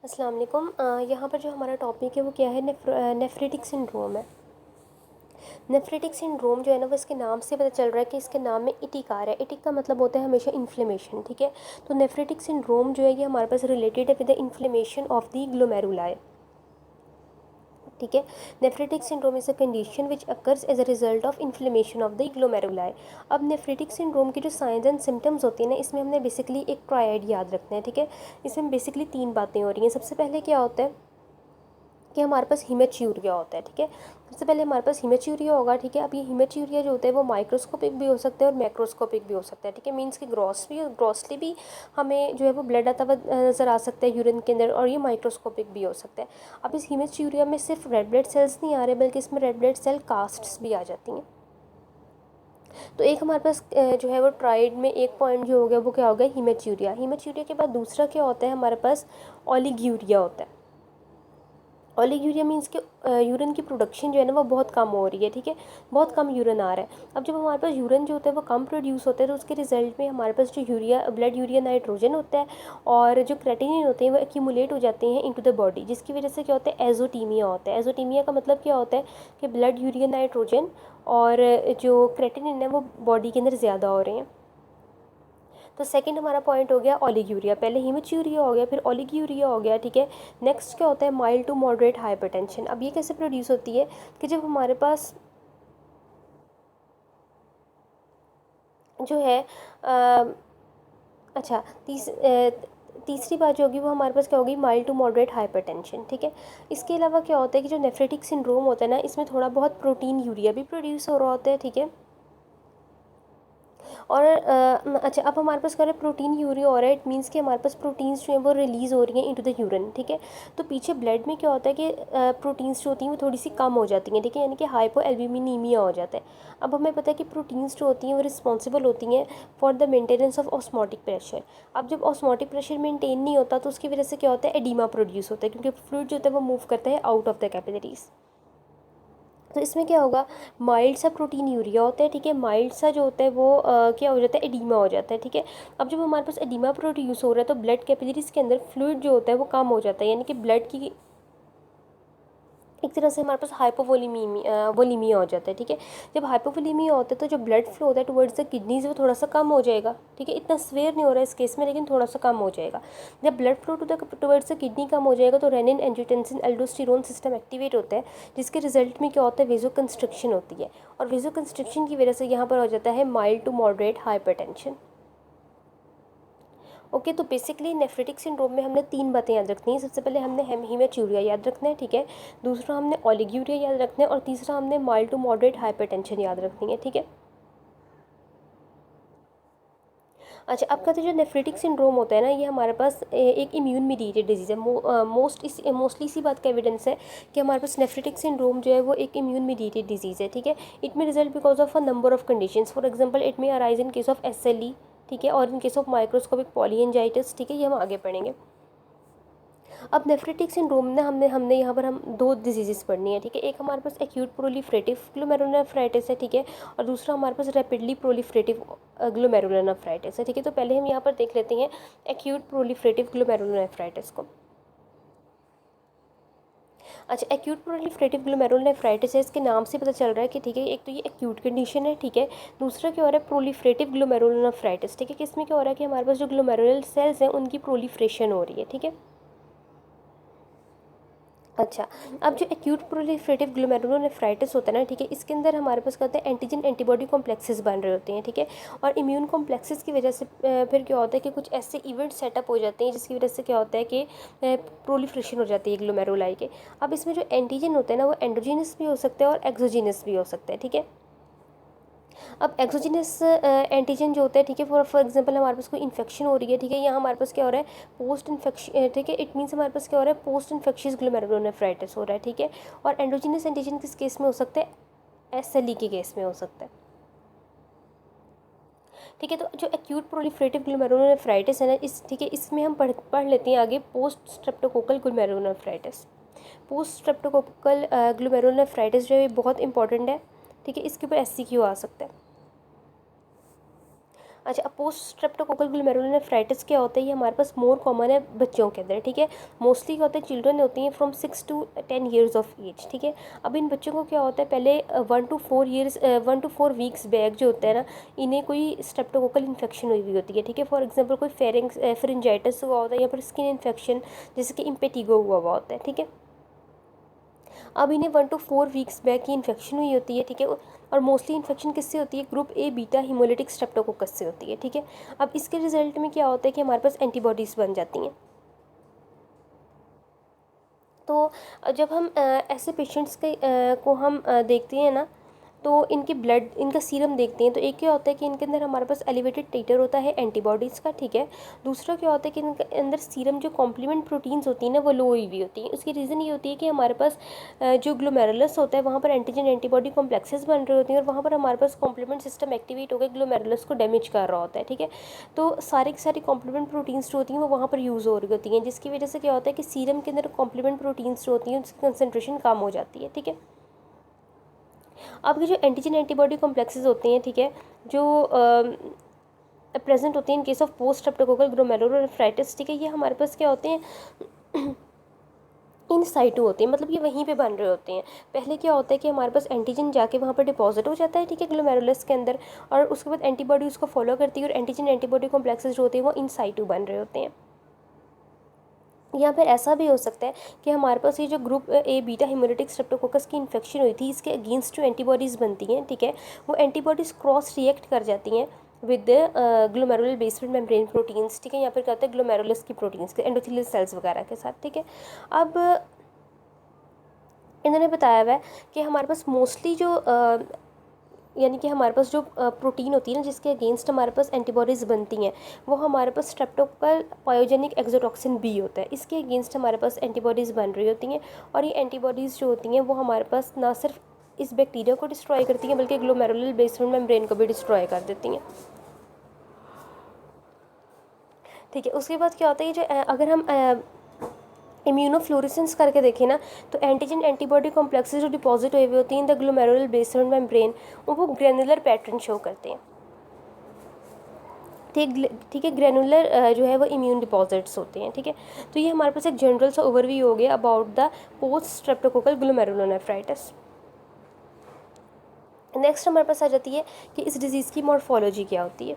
अस्सलाम वालेकुम। यहाँ पर जो हमारा टॉपिक है वो क्या है, नेफ्रेटिक सिंड्रोम है। नेफ्रेटिक सिंड्रोम जो है ना, वो इसके नाम से पता चल रहा है कि इसके नाम में इटिक आ रहा है। इटिक का मतलब होता है हमेशा इन्फ्लेमेशन, ठीक है। तो नेफ्रेटिक सिंड्रोम जो है ये हमारे पास रिलेटेड है with the inflammation of the glomeruli, ठीक है। Nephritic syndrome is a condition which occurs as a result of inflammation of the glomeruli. अब नेफ्रेटिक सिंड्रोम की जो साइंस एंड सिम्टम्स होती हैं ना, इसमें हमने बेसिकली एक ट्रायड याद रखना है, ठीक है। इसमें बेसिकली 3 बातें हो रही हैं। सबसे पहले क्या होता है कि हमारे पास हिमेच्यूरिया होता है, ठीक है। सबसे पहले हमारे पास हिमेच्यूरिया होगा, ठीक है। अब ये हिमेच्यूरिया जो होता है वो माइक्रोस्कोपिक भी हो सकता है और मैक्रोस्कोपिक भी हो सकता है, ठीक है। मीन्स कि ग्रॉसली भी हमें जो है वो ब्लड आता हुआ नज़र आ सकता है यूरिन के अंदर, और ये माइक्रोस्कोपिक भी हो सकता है। अब इस हिमेच्यूरिया में सिर्फ रेड ब्लड सेल्स नहीं आ रहे, बल्कि इसमें रेड ब्लड सेल कास्ट्स भी आ जाती हैं। तो एक हमारे पास जो है वो ट्राइड में एक पॉइंट जो हो गया वो क्या हो गया, हिमेच्यूरिया। हिमेच्यूरिया के बाद दूसरा क्या होता है हमारे पास, ओलिग्यूरिया होता है। ओलिग्यूरिया मीन्स कि यूरिन की प्रोडक्शन जो है ना वो बहुत कम हो रही है, ठीक है। बहुत कम यूरिन आ रहा है। अब जब हमारे पास यूरिन जो होता है वो कम प्रोड्यूस होता है, तो उसके रिजल्ट में हमारे पास जो ब्लड यूरिया नाइट्रोजन होता है और जो क्रेटिनिन होते हैं वो एक्यूमुलेट हो जाते हैं इनटू द बॉडी, जिसकी वजह से क्या होता है, एजोटीमिया होता है। एजोटीमिया का मतलब क्या होता है कि ब्लड यूरिया नाइट्रोजन और जो क्रेटिनिन है वो बॉडी के अंदर ज़्यादा हो रहे हैं। तो सेकंड हमारा पॉइंट हो गया ओलिग्यूरिया। पहले हिमेच्यूरिया हो गया, फिर ओलिग्यूरिया हो गया, ठीक है। नेक्स्ट क्या होता है, माइल्ड टू मॉडरेट हाइपरटेंशन। अब ये कैसे प्रोड्यूस होती है कि जब हमारे पास जो है अच्छा तीसरी बात जो होगी वो हमारे पास क्या होगी, माइल्ड टू मॉडरेट हाइपरटेंशन, ठीक है। इसके अलावा क्या होता है कि जो नेफ्रेटिक सिंड्रोम होता है ना, इसमें थोड़ा बहुत प्रोटीन यूरिया भी प्रोड्यूस हो रहा होता है, ठीक है। और अच्छा, अब हमारे पास क्या है, प्रोटीन यूरिया हो रहा है। इट मीन्स कि हमारे पास प्रोटीन्स जो हैं वो रिलीज़ हो रही हैं इनटू द यूरिन, ठीक है। तो पीछे ब्लड में क्या होता है कि प्रोटीन्स जो होती हैं वो थोड़ी सी कम हो जाती हैं, ठीक है, यानी कि हाइपो एल्ब्यूमिनीमिया हो जाता है। अब हमें पता है कि प्रोटीन्स जो होती हैं वो रिस्पॉन्सिबल होती हैं for the maintenance of osmotic pressure. अब जब ऑस्मोटिक प्रेशर मेंटेन नहीं होता तो उसकी वजह से क्या होता है, एडिमा प्रोड्यूस होता है, क्योंकि फ्लूइड जो होता है वो मूव करता है आउट ऑफ द कैपिलरीज। तो इसमें क्या होगा, माइल्ड सा प्रोटीन यूरिया होता है, ठीक है। माइल्ड सा जो होता है वो क्या हो जाता है, एडीमा हो जाता है, ठीक है। अब जब हमारे पास एडीमा प्रोड्यूस हो रहा है तो ब्लड कैपिलरीज के अंदर फ्लूइड जो होता है वो कम हो जाता है, यानी कि ब्लड की एक तरह से हमारे पास वोलीमिया हो जाता है, ठीक है। जब हाइपोवोलीमिया होता है तो जो ब्लड फ्लो होता है टुवर्ड्स द किडनीज वो थोड़ा सा कम हो जाएगा, ठीक है। इतना स्वेयर नहीं हो रहा है इस केस में, लेकिन थोड़ा सा कम हो जाएगा। जब blood flow towards the kidney कम हो जाएगा तो renin angiotensin aldosterone system activate होता है, जिसके रिजल्ट में क्या होता है, वेजो कंस्ट्रिक्शन होती है। और वेजो कंस्ट्रिक्शन की वजह से यहाँ पर हो जाता है mild to moderate hypertension. Okay, तो बेसिकली नेफ्रेटिक सिंड्रोम में हमने 3 बातें याद रखनी है। सबसे पहले हमने हिमेच्यूरिया याद रखना है, ठीक है। दूसरा हमने ओलिग्यूरिया याद रखना है और तीसरा हमने माइल्ड टू मॉडरेट हाइपरटेंशन याद रखनी है, ठीक है। अच्छा, अब कहते हैं जो नेफ्रेटिक सिंड्रोम होता है ना, ये हमारे पास एक इम्यून मीडिएटेड डिजीज़ है। मोस्टली इसी बात का एविडेंस है कि हमारे पास नेफ्रेटिक सिंड्रोम जो है वो एक इम्यून मीडिएटेड डिजीज़ है, ठीक है। It may result because of a number of conditions. For example it may arise in case of SLE, ठीक है, और in case of microscopic polyangiitis, ठीक है, ये हम आगे पढ़ेंगे। अब नेफ्रेटिक सिंड्रोम में हमने यहाँ पर हम 2 डिजीज़ेस पढ़नी है, ठीक है। एक हमारे पास एक्यूट प्रोलिफरेटिव ग्लोमेरुलोनेफ्राइटिस है, ठीक है, और दूसरा हमारे पास रैपिडली प्रोलिफरेटिव ग्लोमेरुलोनेफ्राइटिस है, ठीक है। तो पहले हम यहाँ पर देख लेते हैं एक्यूट प्रोलिफरेटिव ग्लोमेरुलोनेफ्राइटिस को। अच्छा, एक्यूट प्रोलिफरेटिव ग्लोमेरुलोनेफ्राइटिस है, इसके नाम से पता चल रहा है कि ठीक है, एक तो ये एक्यूट कंडीशन है, ठीक है। दूसरा क्या हो रहा है, प्रोलिफरेटिव ग्लोमेरुलोनेफ्राइटिस, ठीक है, कि इसमें क्या हो रहा है कि हमारे पास जो ग्लोमेरुलर सेल्स हैं उनकी प्रोलिफ्रेशन हो रही है, ठीक है। अच्छा, अब जो एक्यूट प्रोलिफरेटिव ग्लोमेरुलोनेफ्राइटिस होता है ना, ठीक है, इसके अंदर हमारे पास क्या होता है, एंटीजन एंटीबॉडी कॉम्प्लेक्सेस बन रहे होते हैं, ठीक है। और इम्यून कॉम्प्लेक्सेस की वजह से फिर क्या होता है कि कुछ ऐसे इवेंट सेटअप हो जाते हैं जिसकी वजह से क्या होता है कि प्रोलिफ्रेशन हो जाती है ग्लोमेरुलाई के। अब इसमें जो एंटीजन होते हैं ना वो एंडोजीनस भी हो सकते हैं और एक्सोजीनस भी हो सकते हैं, ठीक है। अब एक्सोजिनस एंटीजन जो होता है, ठीक है, फॉर एग्जांपल हमारे पास कोई इन्फेक्शन हो रही है, ठीक है, यहाँ हमारे पास क्या हो रहा है, पोस्ट इन्फेक्शन, ठीक है। इट मीन्स हमारे पास क्या हो रहा है, पोस्ट इन्फेक्शियस ग्लोमेरुलोनेफ्राइटिस हो रहा है, ठीक है। और एंडोजिनस एंटीजन किस केस में हो सकता है, SLE के केस में हो सकता है, ठीक है। तो जो एक्यूट प्रोलिफरेटिव ग्लोमेरुलोनेफ्राइटिस है ना, ठीक है, इसमें हम पढ़ लेते हैं आगे post streptococcal glomerulonephritis. Post streptococcal glomerulonephritis जो है बहुत इंपॉर्टेंट है, ठीक है, इसके ऊपर SCQ आ सकता है। अच्छा, पोस्ट स्ट्रेप्टोकोकल ग्लोमेरुलोनेफ्राइटिस क्या होता है, ये हमारे पास मोर कॉमन है बच्चों के अंदर, ठीक है। मोस्टली क्या होता है, चिल्ड्रन होती हैं from 6 to 10 years of age, ठीक है। अब इन बच्चों को क्या होता है, पहले 1 to 4 वीक्स बैक जो होता है ना, इन्हें कोई स्ट्रेप्टोकोकल इन्फेक्शन हुई होती है, ठीक है। फॉर एग्जाम्पल कोई फेरेंजाइटिस हुआ होता है या फिर स्किन इन्फेक्शन जैसे कि इम्पेटिगो हुआ होता है, ठीक है। अब इन्हें 1 to 4 वीक्स बैक की इन्फेक्शन हुई होती है, ठीक है। और मोस्टली इन्फेक्शन किससे होती है, group A beta haemolytic Streptococcus से होती है, ठीक है। अब इसके रिजल्ट में क्या होता है कि हमारे पास एंटीबॉडीज़ बन जाती हैं। तो जब हम ऐसे पेशेंट्स के को हम देखते हैं ना, तो इनके ब्लड, इनका सीरम देखते हैं, तो एक क्या होता है कि इनके अंदर हमारे पास एलिवेटेड टिटर होता है एंटीबॉडीज़ का, ठीक है। दूसरा क्या होता है कि इनके अंदर सीरम जो कॉम्प्लीमेंट प्रोटीन्स होती हैं ना, वो लो हुई हुई होती हैं। उसकी रीज़न ये होती है कि हमारे पास जो ग्लोमेरुलस होता है वहाँ पर एंटीजन एंटीबॉडी कॉम्प्लेक्सेस बन रहे होती हैं, और वहाँ पर हमारे पास कॉम्प्लीमेंट सिस्टम एक्टिवेट होकर ग्लोमेरुलस को डैमेज कर रहा होता है, ठीक है। तो सारी की सारी कॉम्प्लीमेंट प्रोटीन्स जो होती हैं वो वहाँ पर यूज़ हो रही होती हैं, जिसकी वजह से क्या होता है कि सीरम के अंदर कॉम्प्लीमेंट प्रोटीन्स जो होती हैं उसकी कंसनट्रेशन कम हो जाती है, ठीक है। अब ये जो एंटीजन एंटीबॉडी कॉम्प्लेक्सेस होते हैं, ठीक है, जो प्रेजेंट होते हैं इन case of post streptococcal glomerulonephritis, ठीक है, ये हमारे पास क्या होते हैं, इन साइटू होते हैं, मतलब ये वहीं पे बन रहे होते हैं। पहले क्या होता है कि हमारे पास एंटीजन जाके वहाँ पर डिपॉजिट हो जाता है, ठीक है, ग्लोमेरुलस के अंदर, और उसके बाद एंटीबॉडी उसको फॉलो करती है, और एंटीजन एंटीबॉडी कॉम्प्लेक्सेस जो होते हैं वो इन साइटू बन रहे होते हैं। या फिर ऐसा भी हो सकता है कि हमारे पास ये जो group A beta haemolytic Streptococcus की इन्फेक्शन हुई थी, इसके अगेंस्ट जो एंटीबॉडीज़ बनती हैं, ठीक है, वो एंटीबॉडीज़ क्रॉस रिएक्ट कर जाती हैं with glomerular basement membrane proteins, ठीक है, या फिर कहते हैं ग्लोमेरुलस की प्रोटीन्स के एंडोथेलियल सेल्स वगैरह के साथ, ठीक है। अब इन्होंने बताया हुआ है कि हमारे पास मोस्टली जो यानी कि हमारे पास जो प्रोटीन होती है ना, जिसके अगेंस्ट हमारे पास एंटीबॉडीज़ बनती हैं, वो हमारे पास स्ट्रेप्टोकोकल पायोजेनिक एक्सोटॉक्सिन बी होता है, इसके अगेंस्ट हमारे पास एंटीबॉडीज़ बन रही होती हैं। और ये एंटीबॉडीज़ जो होती हैं वो हमारे पास ना सिर्फ इस बैक्टीरिया को डिस्ट्रॉय करती हैं, बल्कि ग्लोमेरुलर बेसमेंट मेम्ब्रेन को भी डिस्ट्रॉय कर देती हैं, ठीक है। उसके बाद क्या होता है, जो अगर हम इम्यूनोफ्लोरेसेंस करके देखें ना, तो एंटीजन एंटीबॉडी कॉम्प्लेक्सेस जो डिपॉजिट हुए हुए होती हैं in the glomerular basement membrane, वो ग्रेनुलर पैटर्न शो करते हैं, ठीक है। ग्रेनुलर जो है वो इम्यून डिपॉजिट्स होते हैं, ठीक है। तो ये हमारे पास एक जनरल सा ओवरव्यू हो गया about the post streptococcal glomerulonephritis. Next हमारे पास आ जाती है कि इस डिज़ीज़ की मॉर्फोलॉजी क्या होती है।